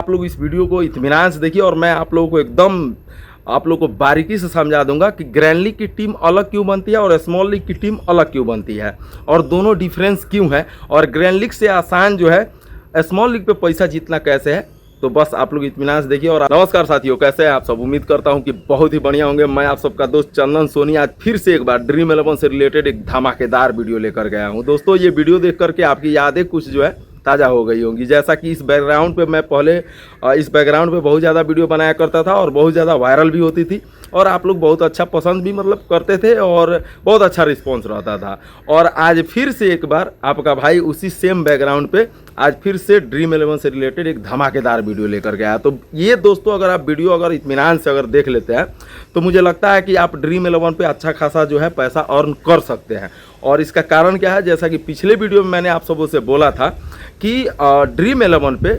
आप लोग इस वीडियो को इत्मीनान से देखिए और मैं आप लोगों को एकदम आप लोगों को बारीकी से समझा दूंगा कि ग्रैंड लीग की टीम अलग क्यों बनती है और स्मॉल लीग की टीम अलग क्यों बनती है और दोनों डिफरेंस क्यों है और ग्रैंड लीग से आसान जो है स्मॉल लीग पे पैसा जीतना कैसे है। तो बस आप लोग इत्मीनान से देखिए। और नमस्कार साथियों, कैसे हैं आप सब। उम्मीद करता हूं कि बहुत ही बढ़िया होंगे। मैं आप सबका दोस्त चंदन सोनी आज फिर से एक बार ड्रीम 11 से रिलेटेड एक धमाकेदार वीडियो लेकर गया हूं। दोस्तों ये वीडियो देख करके आपकी यादें कुछ जो है ताज़ा हो गई होंगी। जैसा कि इस बैकग्राउंड पे मैं पहले इस बैकग्राउंड पे बहुत ज़्यादा वीडियो बनाया करता था और बहुत ज़्यादा वायरल भी होती थी और आप लोग बहुत अच्छा पसंद भी करते थे और बहुत अच्छा रिस्पॉन्स रहता था। और आज फिर से एक बार आपका भाई उसी सेम बैकग्राउंड पे आज फिर से ड्रीम 11 से रिलेटेड एक धमाकेदार वीडियो लेकर गया। तो ये दोस्तों अगर आप वीडियो अगर इत्मीनान से अगर देख लेते हैं तो मुझे लगता है कि आप ड्रीम 11 पे अच्छा खासा जो है पैसा अर्न कर सकते हैं। और इसका कारण क्या है, जैसा कि पिछले वीडियो में मैंने आप सबों से बोला था कि ड्रीम 11 पे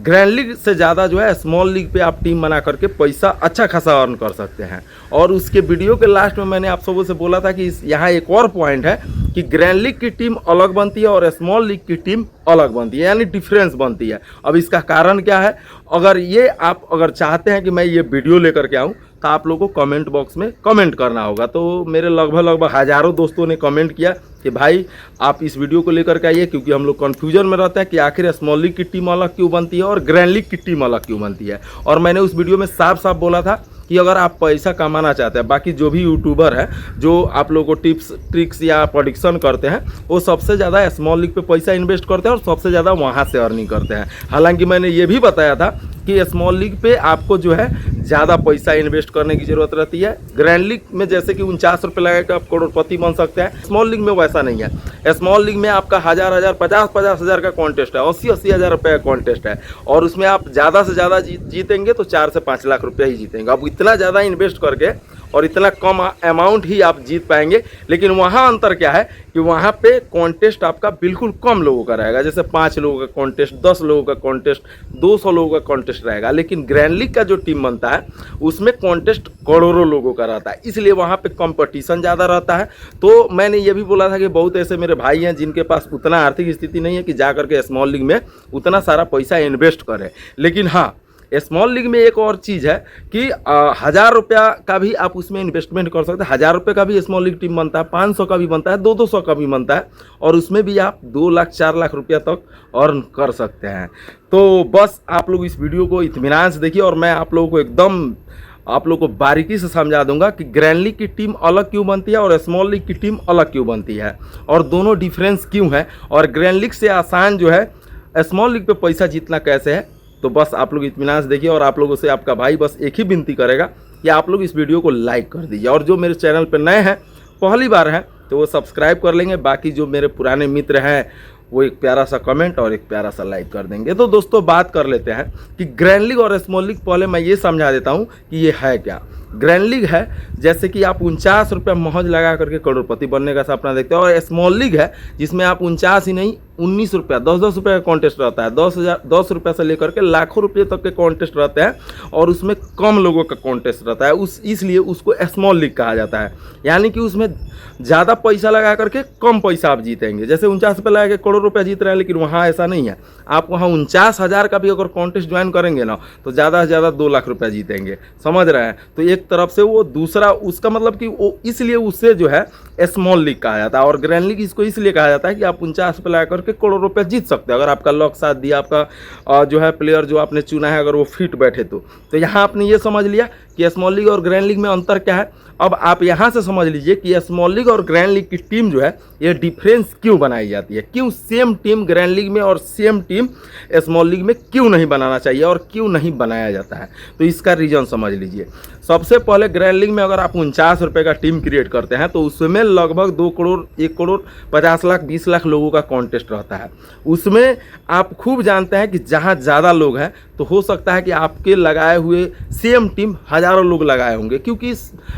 ग्रैंड लीग से ज़्यादा जो है स्मॉल लीग पे आप टीम बना करके पैसा अच्छा खासा अर्न कर सकते हैं। और उसके वीडियो के लास्ट में मैंने आप सबों से बोला था कि यहाँ एक और पॉइंट है कि ग्रैंड लीग की टीम अलग बनती है और स्मॉल लीग की टीम अलग बनती है, यानी डिफरेंस बनती है। अब इसका कारण क्या है, अगर ये आप अगर चाहते हैं कि मैं ये वीडियो लेकर के आऊँ तो आप लोगों को कमेंट बॉक्स में कमेंट करना होगा। तो मेरे लगभग हज़ारों दोस्तों ने कमेंट किया कि भाई आप इस वीडियो को लेकर के आइए, क्योंकि हम लोग कन्फ्यूजन में रहते हैं कि आखिर स्मॉल लीग की टीम अलग क्यों बनती है और ग्रैंड लीग की टीम अलग क्यों बनती है। और मैंने उस वीडियो में साफ साफ बोला था कि अगर आप पैसा कमाना चाहते हैं, बाकी जो भी यूट्यूबर है जो आप लोगों को टिप्स ट्रिक्स या प्रेडिक्शन करते हैं वो सबसे ज़्यादा स्मॉल लीग पे पैसा इन्वेस्ट करते हैं और सबसे ज़्यादा वहाँ से अर्निंग करते हैं। हालांकि मैंने ये भी बताया था कि स्मॉल लीग पे आपको जो है ज़्यादा पैसा इन्वेस्ट करने की ज़रूरत रहती है। ग्रैंड लीग में जैसे कि 49 रुपये लगा के आप करोड़पति बन सकते हैं, स्मॉल लीग में वैसा नहीं है। स्मॉल लीग में आपका 1000 50 हज़ार का कॉन्टेस्ट है, 80 हज़ार रुपये का कॉन्टेस्ट है और उसमें आप ज़्यादा से ज़्यादा जीतेंगे तो 4 से 5 लाख रुपया ही जीतेंगे। अब इतना ज़्यादा इन्वेस्ट करके और इतना कम अमाउंट ही आप जीत पाएंगे। लेकिन वहाँ अंतर क्या है कि वहाँ पे कॉन्टेस्ट आपका बिल्कुल कम लोगों का रहेगा, जैसे 5 लोगों का कॉन्टेस्ट, 10 लोगों का कॉन्टेस्ट, 200 लोगों का कॉन्टेस्ट रहेगा। लेकिन ग्रैंड लीग का जो टीम बनता है उसमें कॉन्टेस्ट करोड़ों लोगों का रहता है, इसलिए वहाँ पे कंपटीशन ज़्यादा रहता है। तो मैंने ये भी बोला था कि बहुत ऐसे मेरे भाई हैं जिनके पास उतना आर्थिक स्थिति नहीं है कि जा करके स्मॉल लीग में उतना सारा पैसा इन्वेस्ट करें। लेकिन हाँ, स्मॉल लीग में एक और चीज़ है कि 1000 रुपया का भी आप उसमें इन्वेस्टमेंट कर सकते हैं। 1000 रुपये का भी स्मॉल लीग टीम बनता है, 500 का भी बनता है, 200 का भी बनता है और उसमें भी आप 2 लाख 4 लाख रुपया तक अर्न कर सकते हैं। तो बस आप लोग इस वीडियो को इत्मीनान से देखिए और मैं आप लोगों को एकदम आप लोग को बारीकी से समझा दूंगा कि ग्रैंड लीग की टीम अलग क्यों बनती है और स्मॉल लीग की टीम अलग क्यों बनती है और दोनों डिफरेंस क्यों है और ग्रैंड लीग से आसान जो है स्मॉल लीग पे पैसा जीतना कैसे है। तो बस आप लोग इत्मीनान से देखिए और आप लोगों से आपका भाई बस एक ही विनती करेगा कि आप लोग इस वीडियो को लाइक कर दीजिए और जो मेरे चैनल पर नए हैं, पहली बार हैं, तो वो सब्सक्राइब कर लेंगे। बाकी जो मेरे पुराने मित्र हैं वो एक प्यारा सा कमेंट और एक प्यारा सा लाइक कर देंगे। तो दोस्तों बात कर लेते हैं कि ग्रैंड लीग और स्मॉल लीग। पहले मैं ये समझा देता हूँ कि ये है क्या। ग्रैंड लीग है जैसे कि आप 49 रुपये महज लगा करके करोड़पति बनने का सपना देखते हैं और स्मॉल लीग है जिसमें आप 49 ही नहीं 19 रुपया 10 रुपये का कॉन्टेस्ट रहता है। 10 रुपये से लेकर के लाखों रुपये तक के कॉन्टेस्ट रहते हैं और उसमें कम लोगों का कॉन्टेस्ट रहता है, इसलिए उसको स्मॉल लीग कहा जाता है। यानी कि उसमें ज़्यादा पैसा लगा करके कम पैसा आप जीतेंगे। जैसे 49 रुपये लगा के करोड़ रुपये जीत रहे हैं, लेकिन वहाँ ऐसा नहीं है। आप वहाँ 49 हज़ार का भी अगर कॉन्टेस्ट ज्वाइन करेंगे ना तो ज़्यादा से ज़्यादा 2 लाख रुपया जीतेंगे, समझ रहे हैं। तो एक तरफ से वो दूसरा उसका मतलब कि वो इसलिए उससे जो है स्मॉल लीग कहा जाता है और ग्रैंड लीग इसको इसलिए कहा जाता है कि आप 49 रुपये लगा करके करोड़ रुपये जीत सकते हैं अगर आपका लक साथ दिया, आपका जो है प्लेयर जो आपने चुना है अगर वो फिट बैठे तो यहाँ आपने ये समझ लिया कि स्मॉल लीग और ग्रैंड लीग में अंतर क्या है। अब आप यहाँ से समझ लीजिए कि स्मॉल लीग और ग्रैंड लीग की टीम जो है ये डिफरेंस क्यों बनाई जाती है, क्यों सेम टीम ग्रैंड लीग में और सेम टीम स्मॉल लीग में क्यों नहीं बनाना चाहिए और क्यों नहीं बनाया जाता है। तो इसका रीज़न समझ लीजिए। सबसे पहले ग्रैंड लीग में अगर आप 49 रुपये का टीम क्रिएट करते हैं तो उसमें लगभग 2 करोड़ 1 करोड़ 50 लाख 20 लाख लोगों का कॉन्टेस्ट रहता है। उसमें आप खूब जानते हैं कि जहाँ ज़्यादा लोग हैं तो हो सकता है कि आपके लगाए हुए सेम टीम हज़ारों लोग लगाए होंगे, क्योंकि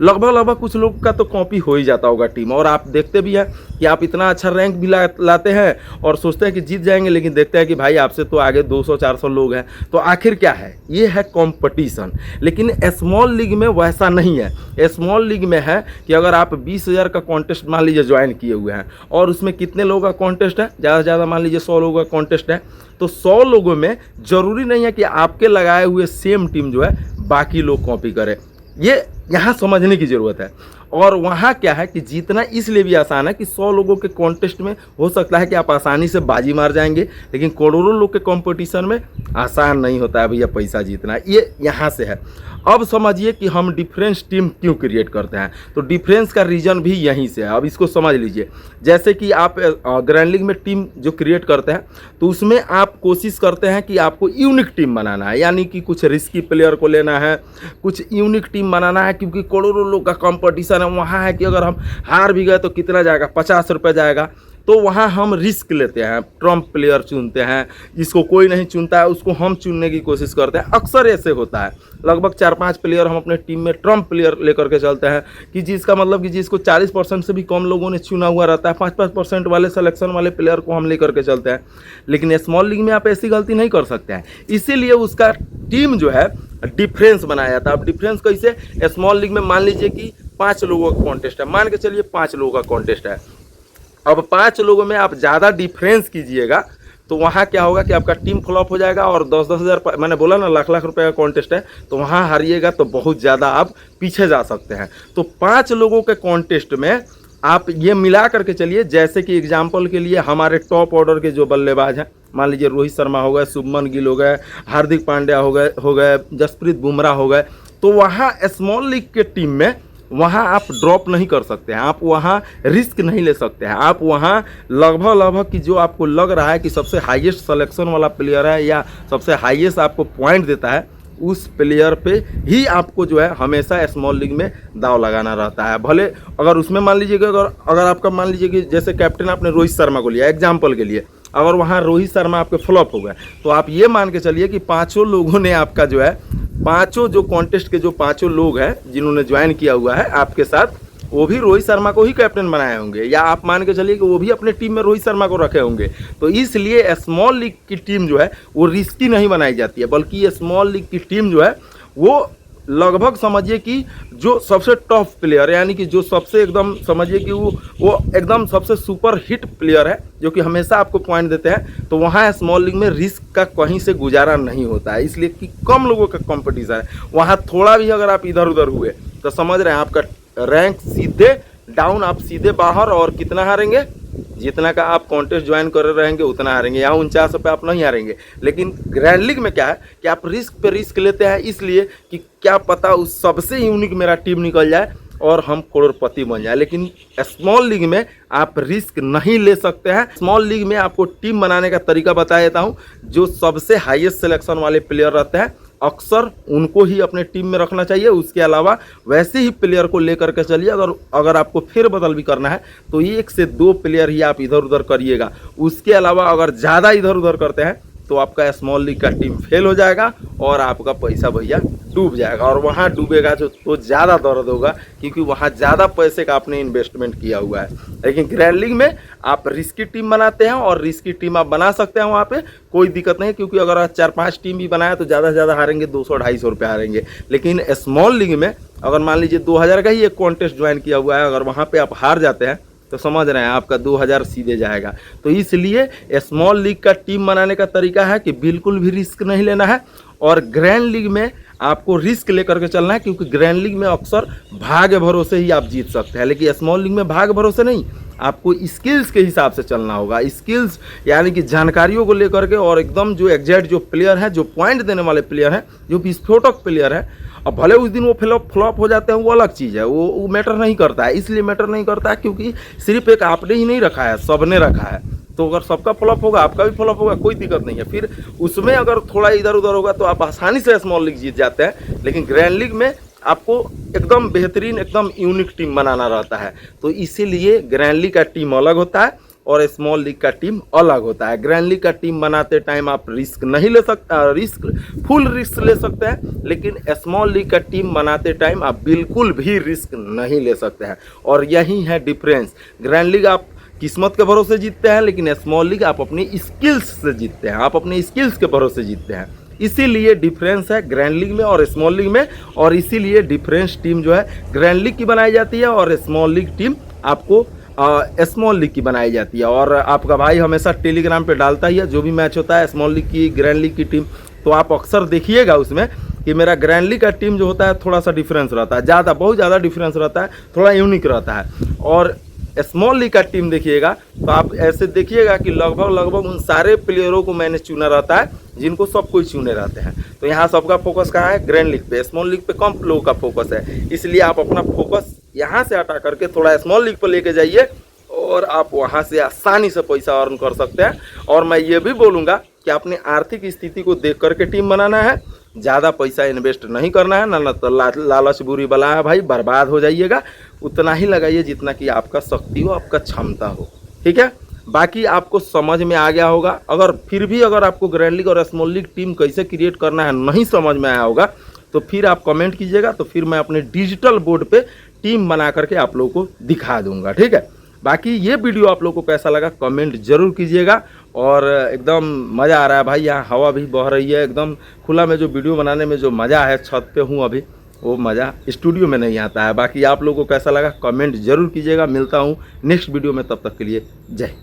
लगभग कुछ लोग का तो कॉपी हो ही जाता होगा टीम। और आप देखते भी हैं कि आप इतना अच्छा रैंक भी लाते हैं और सोचते हैं कि जीत जाएंगे, लेकिन देखते हैं कि भाई आपसे तो आगे 200-400 लोग हैं। तो आखिर क्या है, ये है कंपटीशन। लेकिन स्मॉल लीग में वैसा नहीं है। स्मॉल लीग में है कि अगर आप 20,000 का कॉन्टेस्ट मान लीजिए ज्वाइन किए हुए हैं और उसमें कितने लोगों का कॉन्टेस्ट है, ज़्यादा से ज़्यादा मान लीजिए 100 लोगों का कॉन्टेस्ट है, तो 100 लोगों में ज़रूरी नहीं है कि आपके लगाए हुए सेम टीम जो है बाकी लोग कॉपी करें। ये यहाँ समझने की ज़रूरत है। और वहाँ क्या है कि जीतना इसलिए भी आसान है कि 100 लोगों के कॉन्टेस्ट में हो सकता है कि आप आसानी से बाजी मार जाएंगे, लेकिन करोड़ों लोग के कंपटीशन में आसान नहीं होता है भैया पैसा जीतना। ये यहाँ से है। अब समझिए कि हम डिफरेंस टीम क्यों क्रिएट करते हैं, तो डिफरेंस का रीज़न भी यहीं से है। अब इसको समझ लीजिए, जैसे कि आप ग्रैंड लीग में टीम जो क्रिएट करते हैं तो उसमें आप कोशिश करते हैं कि आपको यूनिक टीम बनाना है, यानी कि कुछ रिस्की प्लेयर को लेना है, कुछ यूनिक टीम बनाना है, क्योंकि करोड़ों लोग का कंपटीशन है। वहाँ है कि अगर हम हार भी गए तो कितना जाएगा, 50 रुपये जाएगा। तो वहाँ हम रिस्क लेते हैं, ट्रम्प प्लेयर चुनते हैं, जिसको कोई नहीं चुनता है उसको हम चुनने की कोशिश करते हैं। अक्सर ऐसे होता है, लगभग 4-5 प्लेयर हम अपने टीम में ट्रम्प प्लेयर लेकर के चलते हैं, कि जिसका मतलब कि जिसको 40% से भी कम लोगों ने चुना हुआ रहता है, 5-5% वाले सिलेक्शन वाले प्लेयर को हम लेकर के चलते हैं। लेकिन स्मॉल लीग में आप ऐसी गलती नहीं कर सकते हैं, इसीलिए उसका टीम जो है डिफरेंस बनाया जाता है। अब डिफरेंस कैसे, स्मॉल लीग में मान लीजिए कि 5 लोगों का कॉन्टेस्ट है, मान के चलिए 5 लोगों का कॉन्टेस्ट है। अब 5 लोगों में आप ज़्यादा डिफरेंस कीजिएगा तो वहाँ क्या होगा कि आपका टीम फ्लॉप हो जाएगा, और 10-10 हज़ार, मैंने बोला ना लाख रुपए का कॉन्टेस्ट है, तो वहाँ हारिएगा तो बहुत ज़्यादा आप पीछे जा सकते हैं। तो 5 लोगों के कॉन्टेस्ट में आप ये मिला करके चलिए, जैसे कि एग्जाम्पल के लिए हमारे टॉप ऑर्डर के जो बल्लेबाज हैं, मान लीजिए रोहित शर्मा हो गए, शुभमन गिल हो गए, हार्दिक पांड्या हो गए, जसप्रीत बुमराह हो गए, तो वहाँ स्मॉल लीग के टीम में वहाँ आप ड्रॉप नहीं कर सकते हैं, आप वहाँ रिस्क नहीं ले सकते हैं। आप वहाँ लगभग कि जो आपको लग रहा है कि सबसे हाईएस्ट सिलेक्शन वाला प्लेयर है या सबसे हाईएस्ट आपको पॉइंट देता है, उस प्लेयर पे ही आपको जो है हमेशा स्मॉल लीग में दाव लगाना रहता है। भले अगर उसमें मान लीजिए कि अगर आपका मान लीजिए कि जैसे कैप्टन आपने रोहित शर्मा को लिया एग्जाम्पल के लिए, अगर वहाँ रोहित शर्मा आपके फ्लॉप हो गए तो आप ये मान के चलिए कि 5 लोगों ने आपका जो है, 5 जो कॉन्टेस्ट के जो 5 लोग हैं जिन्होंने ज्वाइन किया हुआ है आपके साथ, वो भी रोहित शर्मा को ही कैप्टन बनाए होंगे, या आप मान के चलिए कि वो भी अपने टीम में रोहित शर्मा को रखे होंगे। तो इसलिए स्मॉल लीग की टीम जो है वो रिस्की नहीं बनाई जाती है, बल्कि ये स्मॉल लीग की टीम जो है वो लगभग समझिए कि जो सबसे टॉप प्लेयर है, यानी कि जो सबसे एकदम समझिए कि वो एकदम सबसे सुपर हिट प्लेयर है, जो कि हमेशा आपको पॉइंट देते हैं, तो वहाँ स्मॉल लीग में रिस्क का कहीं से गुजारा नहीं होता है, इसलिए कि कम लोगों का कंपटीशन है। वहाँ थोड़ा भी अगर आप इधर उधर हुए तो समझ रहे हैं आपका रैंक सीधे डाउन, आप सीधे बाहर, और कितना हारेंगे, जितना का आप कॉन्टेस्ट ज्वाइन कर रहेंगे उतना हारेंगे। यहाँ 49 रुपये आप नहीं हारेंगे। लेकिन ग्रैंड लीग में क्या है कि आप रिस्क पे रिस्क लेते हैं, इसलिए कि क्या पता उस सबसे यूनिक मेरा टीम निकल जाए और हम करोड़पति बन जाए। लेकिन स्मॉल लीग में आप रिस्क नहीं ले सकते हैं। स्मॉल लीग में आपको टीम बनाने का तरीका बता देता हूँ। जो सबसे हाईएस्ट सिलेक्शन वाले प्लेयर रहते हैं अक्सर उनको ही अपने टीम में रखना चाहिए। उसके अलावा वैसे ही प्लेयर को लेकर के चलिए। अगर आपको फेर बदल भी करना है तो 1 से 2 प्लेयर ही आप इधर उधर करिएगा। उसके अलावा अगर ज़्यादा इधर उधर करते हैं तो आपका स्मॉल लीग का टीम फेल हो जाएगा और आपका पैसा भैया डूब जाएगा। और वहाँ डूबेगा तो ज़्यादा दर्द होगा, क्योंकि वहाँ ज़्यादा पैसे का आपने इन्वेस्टमेंट किया हुआ है। लेकिन ग्रैंड लीग में आप रिस्की टीम बनाते हैं और रिस्की टीम आप बना सकते हैं, वहाँ पे कोई दिक्कत नहीं, क्योंकि अगर 4-5 टीम भी बनाया तो ज़्यादा से ज़्यादा हारेंगे 200-250 रुपये हारेंगे। लेकिन स्मॉल लीग में अगर मान लीजिए 2000 का ही एक कॉन्टेस्ट ज्वाइन किया हुआ है, अगर वहाँ पर आप हार जाते हैं तो समझ रहे हैं आपका 2000 सीधे जाएगा। तो इसलिए स्मॉल लीग का टीम बनाने का तरीका है कि बिल्कुल भी रिस्क नहीं लेना है, और ग्रैंड लीग में आपको रिस्क लेकर के चलना है, क्योंकि ग्रैंड लीग में अक्सर भाग्य भरोसे ही आप जीत सकते हैं। लेकिन स्मॉल लीग में भाग्य भरोसे नहीं, आपको स्किल्स के हिसाब से चलना होगा। स्किल्स यानी कि जानकारियों को लेकर के, और एकदम जो एग्जैक्ट जो प्लेयर हैं, जो पॉइंट देने वाले प्लेयर हैं, जो विस्फोटक प्लेयर हैं, अब भले उस दिन वो फ्लॉप हो जाते हैं, वो अलग चीज़ है, वो मैटर नहीं करता है। इसलिए मैटर नहीं करता है क्योंकि सिर्फ एक आपने ही नहीं रखा है, सबने रखा है। तो अगर सबका फ्लॉप होगा आपका भी फ्लॉप होगा, कोई दिक्कत नहीं है। फिर उसमें अगर थोड़ा इधर उधर होगा तो आप आसानी से स्मॉल लीग जीत जाते हैं। लेकिन ग्रैंड लीग में आपको एकदम बेहतरीन, एकदम यूनिक टीम बनाना रहता है। तो इसीलिए ग्रैंड लीग का टीम अलग होता है और स्मॉल लीग का टीम अलग होता है। ग्रैंड लीग का टीम बनाते टाइम आप रिस्क नहीं ले सकते, फुल रिस्क ले सकते हैं। लेकिन स्मॉल लीग का टीम बनाते टाइम आप बिल्कुल भी रिस्क नहीं ले सकते हैं। और यही है डिफरेंस। ग्रैंड लीग आप किस्मत के भरोसे जीतते हैं, लेकिन स्मॉल लीग आप अपनी स्किल्स से जीतते हैं, आप अपनी स्किल्स के भरोसे जीतते हैं। इसीलिए डिफरेंस है ग्रैंड लीग में और स्मॉल लीग में, और इसीलिए डिफरेंस टीम जो है ग्रैंड लीग की बनाई जाती है और स्मॉल लीग टीम आपको स्मॉल लीग की बनाई जाती है। और आपका भाई हमेशा टेलीग्राम पे डालता ही है जो भी मैच होता है स्मॉल लीग की ग्रैंड लीग की टीम, तो आप अक्सर देखिएगा उसमें कि मेरा ग्रैंड लीग का टीम जो होता है थोड़ा सा डिफरेंस रहता है, ज़्यादा बहुत ज़्यादा डिफरेंस रहता है, थोड़ा यूनिक रहता है। और स्मॉल लीग का टीम देखिएगा तो आप ऐसे देखिएगा कि लगभग उन सारे प्लेयरों को मैंने चुना रहता है जिनको सब कोई चुने रहते हैं। तो यहाँ सबका फोकस कहाँ है? ग्रैंड लीग पे। स्मॉल लीग पे कम लोगों का फोकस है, इसलिए आप अपना फोकस यहाँ से हटा करके थोड़ा स्मॉल लीग पर लेके जाइए और आप वहाँ से आसानी से पैसा अर्न कर सकते हैं। और मैं ये भी बोलूँगा कि अपनी आर्थिक स्थिति को देख करके टीम बनाना है, ज़्यादा पैसा इन्वेस्ट नहीं करना है, ना तो लालच बुरी बला है भाई, बर्बाद हो जाइएगा। उतना ही लगाइए जितना कि आपका शक्ति हो, आपका क्षमता हो, ठीक है। बाकी आपको समझ में आ गया होगा। अगर फिर भी अगर आपको ग्रैंड लीग और स्मॉल लीग टीम कैसे क्रिएट करना है नहीं समझ में आया होगा तो फिर आप कमेंट कीजिएगा, तो फिर मैं अपने डिजिटल बोर्ड पे टीम बना करके आप लोगों को दिखा दूंगा, ठीक है। बाकी ये वीडियो आप लोगों को कैसा लगा कमेंट जरूर कीजिएगा। और एकदम मज़ा आ रहा है भाई, यहाँ हवा भी बह रही है एकदम खुला में। जो वीडियो बनाने में जो मज़ा है, छत पे हूँ अभी, वो मज़ा स्टूडियो में नहीं आता है। बाकी आप लोगों को कैसा लगा कमेंट जरूर कीजिएगा। मिलता हूँ नेक्स्ट वीडियो में, तब तक के लिए जय।